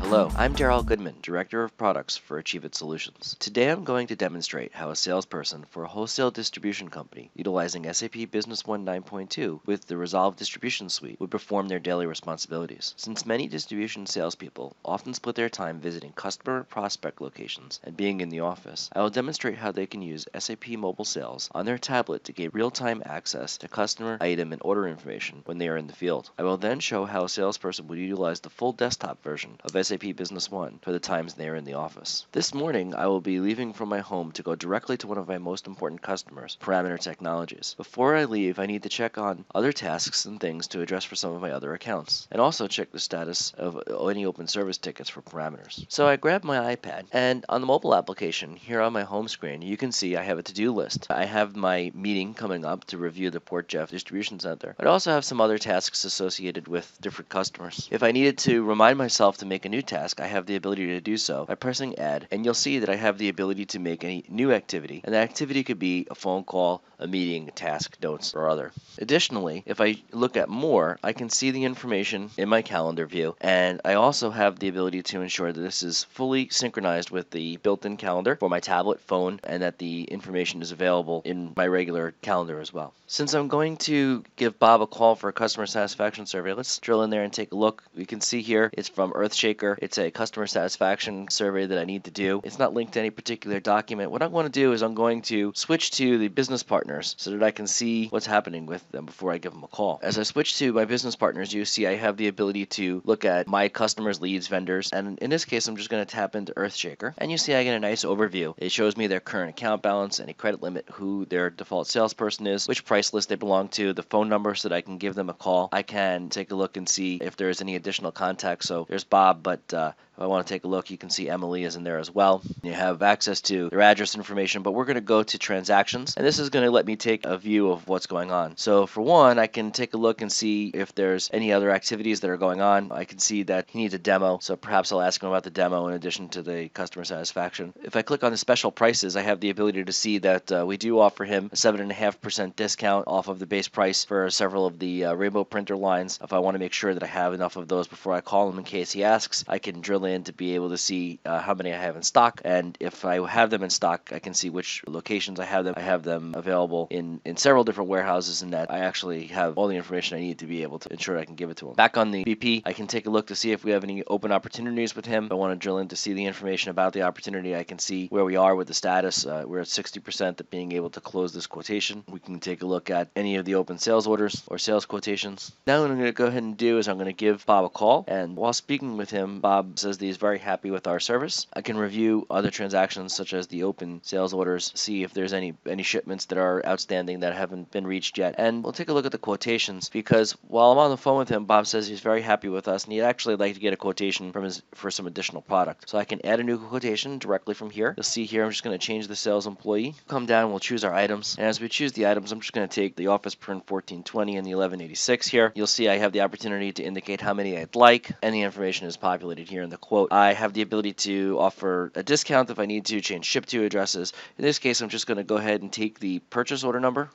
Hello, I'm Darrell Goodman, Director of Products for Achieve It Solutions. Today I'm going to demonstrate how a salesperson for a wholesale distribution company utilizing SAP Business One 9.2 with the Resolv distribution suite would perform their daily responsibilities. Since many distribution salespeople often split their time visiting customer and prospect locations and being in the office, I will demonstrate how they can use SAP Mobile Sales on their tablet to gain real-time access to customer, item, and order information when they are in the field. I will then show how a salesperson would utilize the full desktop version of SAP Business One for the times they are in the office. This morning, I will be leaving from my home to go directly to one of my most important customers, Parameter Technologies. Before I leave, I need to check on other tasks and things to address for some of my other accounts, and also check the status of any open service tickets for Parameters. So I grabbed my iPad, and on the mobile application, here on my home screen, you can see I have a to-do list. I have my meeting coming up to review the Port Jeff Distribution Center, but I also have some other tasks associated with different customers. If I needed to remind myself to make a new task, I have the ability to do so by pressing add, and you'll see that I have the ability to make any new activity, and that activity could be a phone call, a meeting, a task, notes, or other. Additionally, if I look at more, I can see the information in my calendar view, and I also have the ability to ensure that this is fully synchronized with the built-in calendar for my tablet, phone, and that the information is available in my regular calendar as well. Since I'm going to give Bob a call for a customer satisfaction survey, let's drill in there and take a look. We can see here it's from Earthshaker. It's a customer satisfaction survey that I need to do. It's not linked to any particular document. What I'm going to do is I'm going to switch to the business partners so that I can see what's happening with them before I give them a call. As I switch to my business partners, you see I have the ability to look at my customers, leads, vendors, and in this case I'm just going to tap into Earthshaker, and you see I get a nice overview. It shows me their current account balance, any credit limit, who their default salesperson is, which price list they belong to, the phone number so that I can give them a call. I can take a look and see if there's any additional contacts. So there's Bob, but if I want to take a look, you can see Emily is in there as well. You have access to their address information, but we're going to go to transactions, and this is going to let me take a view of what's going on. So for one, I can take a look and see if there's any other activities that are going on. I can see that he needs a demo, so perhaps I'll ask him about the demo in addition to the customer satisfaction. If I click on the special prices, I have the ability to see that we do offer him a 7.5% discount off of the base price for several of the rainbow printer lines. If I want to make sure that I have enough of those before I call him in case he asks, I can drill in to be able to see how many I have in stock, and if I have them in stock, I can see which locations I have them. I have them available in several different warehouses, and that I actually have all the information I need to be able to ensure I can give it to him. Back on the BP, I can take a look to see if we have any open opportunities with him. If I want to drill in to see the information about the opportunity, I can see where we are with the status. We're at 60% of being able to close this quotation. We can take a look at any of the open sales orders or sales quotations. Now what I'm going to go ahead and do is I'm going to give Bob a call, and while speaking with him, Bob says that he's very happy with our service. I can review other transactions such as the open sales orders, see if there's any shipments that are outstanding that haven't been reached yet, and we'll take a look at the quotations, because while I'm on the phone with him, Bob says he's very happy with us and he'd actually like to get a quotation for some additional product. So I can add a new quotation directly from here. You'll see here I'm just going to change the sales employee. Come down, we'll choose our items, and as we choose the items, I'm just going to take the office print 1420 and the 1186 here. You'll see I have the opportunity to indicate how many I'd like, and the information is populated here in the quote. I have the ability to offer a discount if I need to, change ship to addresses. In this case, I'm just going to go ahead and take the purchase order number,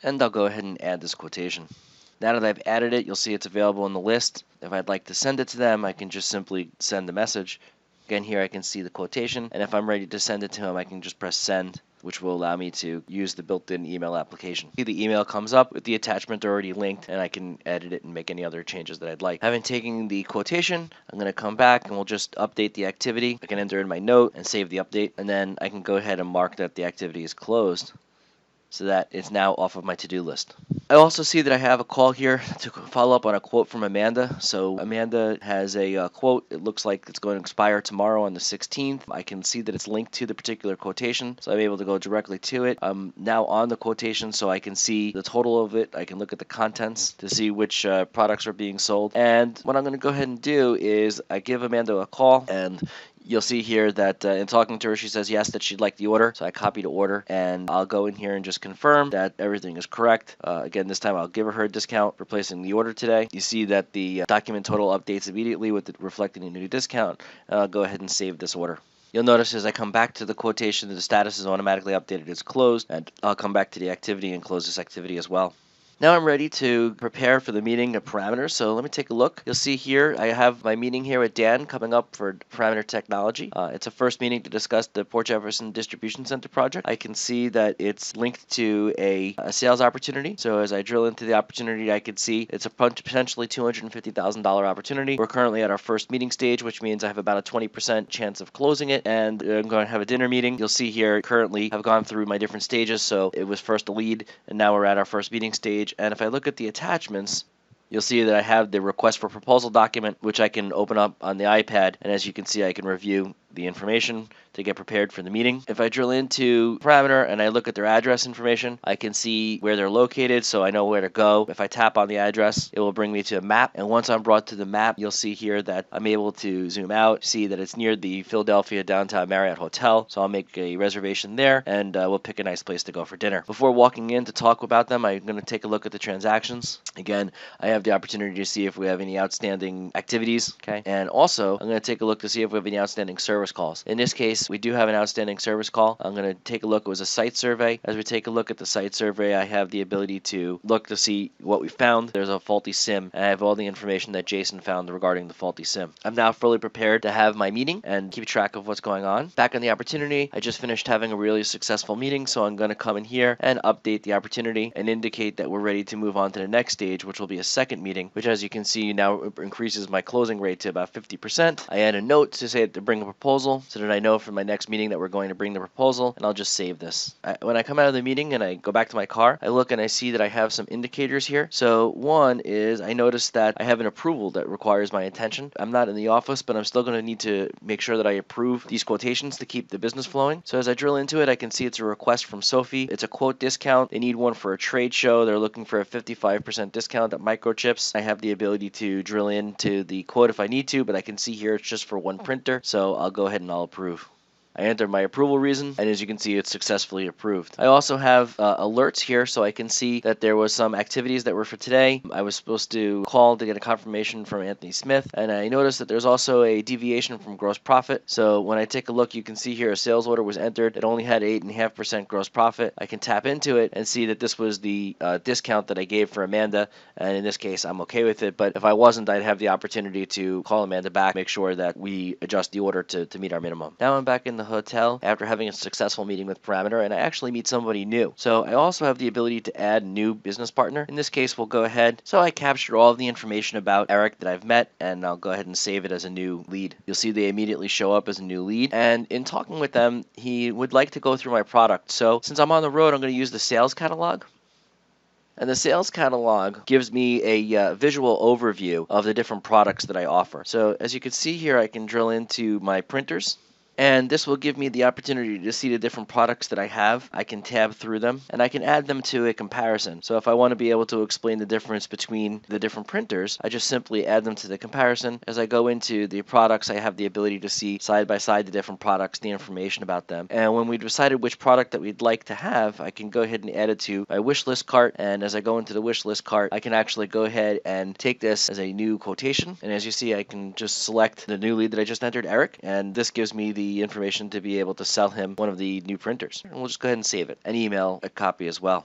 and I'll go ahead and add this quotation. Now that I've added it, you'll see it's available in the list. If I'd like to send it to them, I can just simply send the message. Again, here I can see the quotation, and if I'm ready to send it to him, I can just press send, which will allow me to use the built-in email application. See, the email comes up with the attachment already linked, and I can edit it and make any other changes that I'd like. Having taken the quotation, I'm going to come back and we'll just update the activity. I can enter in my note and save the update, and then I can go ahead and mark that the activity is closed, so that it's now off of my to-do list. I also see that I have a call here to follow up on a quote from Amanda. So Amanda has a quote. It looks like it's going to expire tomorrow on the 16th. I can see that it's linked to the particular quotation, so I'm able to go directly to it. I'm now on the quotation, so I can see the total of it. I can look at the contents to see which products are being sold. And what I'm going to go ahead and do is I give Amanda a call, and you'll see here that in talking to her, she says yes, that she'd like the order. So I copy the order, and I'll go in here and just confirm that everything is correct. Again, this time I'll give her a discount for placing the order today. You see that the document total updates immediately with it reflecting a new discount. I'll go ahead and save this order. You'll notice as I come back to the quotation, the status is automatically updated as closed, and I'll come back to the activity and close this activity as well. Now I'm ready to prepare for the meeting of parameters, so let me take a look. You'll see here I have my meeting here with Dan coming up for parameter technology. It's a first meeting to discuss the Port Jefferson Distribution Center project. I can see that it's linked to a sales opportunity, so as I drill into the opportunity, I can see it's a potentially $250,000 opportunity. We're currently at our first meeting stage, which means I have about a 20% chance of closing it, and I'm going to have a dinner meeting. You'll see here currently I've gone through my different stages, so it was first a lead, and now we're at our first meeting stage. And if I look at the attachments, you'll see that I have the request for proposal document, which I can open up on the iPad, and as you can see, I can review the information to get prepared for the meeting. If I drill into parameter and I look at their address information, I can see where they're located, so I know where to go. If I tap on the address, it will bring me to a map, and once I'm brought to the map, you'll see here that I'm able to zoom out, see that it's near the Philadelphia Downtown Marriott Hotel, so I'll make a reservation there, and we'll pick a nice place to go for dinner. Before walking in to talk about them, I'm going to take a look at the transactions. Again, I have the opportunity to see if we have any outstanding activities, okay? And also, I'm going to take a look to see if we have any outstanding service calls. In this case, we do have an outstanding service call. I'm going to take a look. It was a site survey. As we take a look at the site survey, I have the ability to look to see what we found. There's a faulty SIM, and I have all the information that Jason found regarding the faulty SIM. I'm now fully prepared to have my meeting and keep track of what's going on. Back on the opportunity, I just finished having a really successful meeting, so I'm going to come in here and update the opportunity and indicate that we're ready to move on to the next stage, which will be a second meeting, which, as you can see, now increases my closing rate to about 50%. I add a note to say to bring a proposal so that I know for my next meeting that we're going to bring the proposal, and I'll just save this. When I come out of the meeting and I go back to my car, I look and I see that I have some indicators here. So one is I notice that I have an approval that requires my attention. I'm not in the office, but I'm still going to need to make sure that I approve these quotations to keep the business flowing. So as I drill into it, I can see it's a request from Sophie. It's a quote discount. They need one for a trade show. They're looking for a 55% discount at Microchips. I have the ability to drill into the quote if I need to, but I can see here it's just for one printer, so I'll go ahead and I'll approve. I enter my approval reason, and as you can see, it's successfully approved. I also have alerts here, so I can see that there was some activities that were for today. I was supposed to call to get a confirmation from Anthony Smith, and I noticed that there's also a deviation from gross profit. So when I take a look, you can see here a sales order was entered. It only had 8.5% gross profit. I can tap into it and see that this was the discount that I gave for Amanda, and in this case, I'm okay with it. But if I wasn't, I'd have the opportunity to call Amanda back, make sure that we adjust the order to meet our minimum. Now I'm back in the hotel after having a successful meeting with Parameter, and I actually meet somebody new. So I also have the ability to add new business partner. In this case, we'll go ahead. So I captured all of the information about Eric that I've met, and I'll go ahead and save it as a new lead. You'll see they immediately show up as a new lead, and in talking with them, he would like to go through my product. So since I'm on the road, I'm going to use the sales catalog. And the sales catalog gives me a visual overview of the different products that I offer. So as you can see here, I can drill into my printers. And this will give me the opportunity to see the different products that I have. I can tab through them, and I can add them to a comparison. So if I want to be able to explain the difference between the different printers, I just simply add them to the comparison. As I go into the products, I have the ability to see side by side the different products, the information about them. And when we've decided which product that we'd like to have, I can go ahead and add it to my wish list cart. And as I go into the wish list cart, I can actually go ahead and take this as a new quotation. And as you see, I can just select the new lead that I just entered, Eric, and this gives me the information to be able to sell him one of the new printers. And we'll just go ahead and save it and email a copy as well.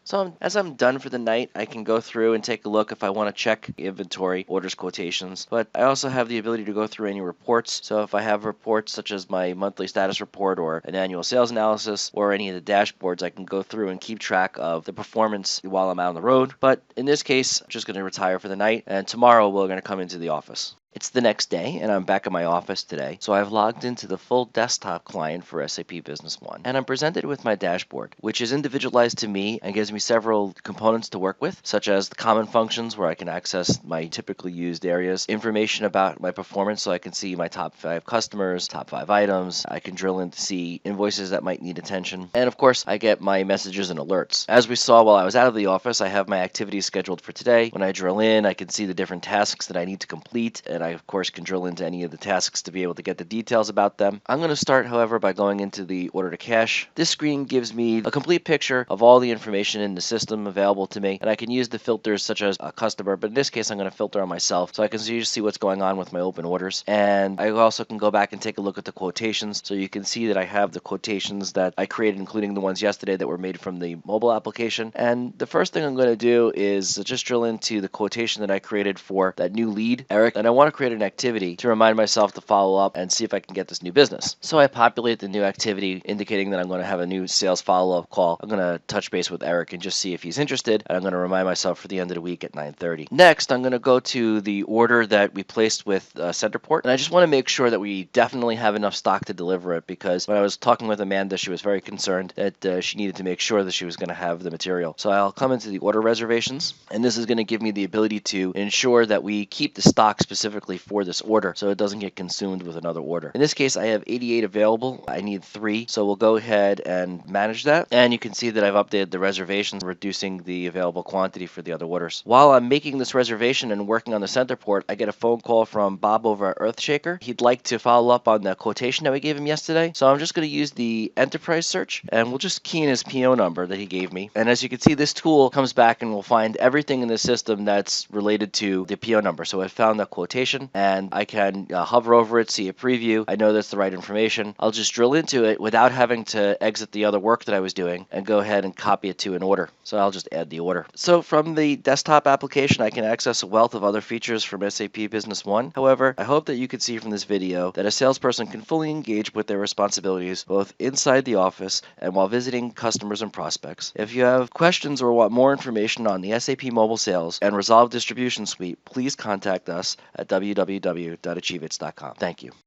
So as I'm done for the night, I can go through and take a look if I want to check inventory, orders, quotations. But I also have the ability to go through any reports. So if I have reports such as my monthly status report or an annual sales analysis or any of the dashboards, I can go through and keep track of the performance while I'm out on the road. But in this case, I'm just going to retire for the night, and tomorrow we're going to come into the office. It's the next day, and I'm back at my office today, so I've logged into the full desktop client for SAP Business One, and I'm presented with my dashboard, which is individualized to me and gives me several components to work with, such as the common functions where I can access my typically used areas, information about my performance so I can see my top 5 customers, top 5 items, I can drill in to see invoices that might need attention, and of course, I get my messages and alerts. As we saw while I was out of the office, I have my activities scheduled for today. When I drill in, I can see the different tasks that I need to complete, and and I of course can drill into any of the tasks to be able to get the details about them. I'm going to start, however, by going into the order to cash. This screen gives me a complete picture of all the information in the system available to me, and I can use the filters such as a customer, but in this case I'm going to filter on myself so I can see what's going on with my open orders. And I also can go back and take a look at the quotations, so you can see that I have the quotations that I created, including the ones yesterday that were made from the mobile application. And the first thing I'm going to do is just drill into the quotation that I created for that new lead, Eric, and I want to create an activity to remind myself to follow up and see if I can get this new business. So I populate the new activity indicating that I'm going to have a new sales follow-up call. I'm going to touch base with Eric and just see if he's interested, and I'm going to remind myself for the end of the week at 9:30. Next, I'm going to go to the order that we placed with Centerport, and I just want to make sure that we definitely have enough stock to deliver it, because when I was talking with Amanda, she was very concerned that she needed to make sure that she was going to have the material. So I'll come into the order reservations, and this is going to give me the ability to ensure that we keep the stock specifically for this order so it doesn't get consumed with another order. In this case, I have 88 available. I need 3, so we'll go ahead and manage that. And you can see that I've updated the reservations, reducing the available quantity for the other orders. While I'm making this reservation and working on the Centerport, I get a phone call from Bob over at Earthshaker. He'd like to follow up on the quotation that we gave him yesterday. So I'm just going to use the enterprise search, and we'll just key in his PO number that he gave me. And as you can see, this tool comes back and will find everything in the system that's related to the PO number. So I found that quotation, and I can hover over it, see a preview. I know that's the right information. I'll just drill into it without having to exit the other work that I was doing and go ahead and copy it to an order. So I'll just add the order. So from the desktop application, I can access a wealth of other features from SAP Business One. However, I hope that you can see from this video that a salesperson can fully engage with their responsibilities both inside the office and while visiting customers and prospects. If you have questions or want more information on the SAP Mobile Sales and Resolv Distribution Suite, please contact us at www.achieveit.com. Thank you.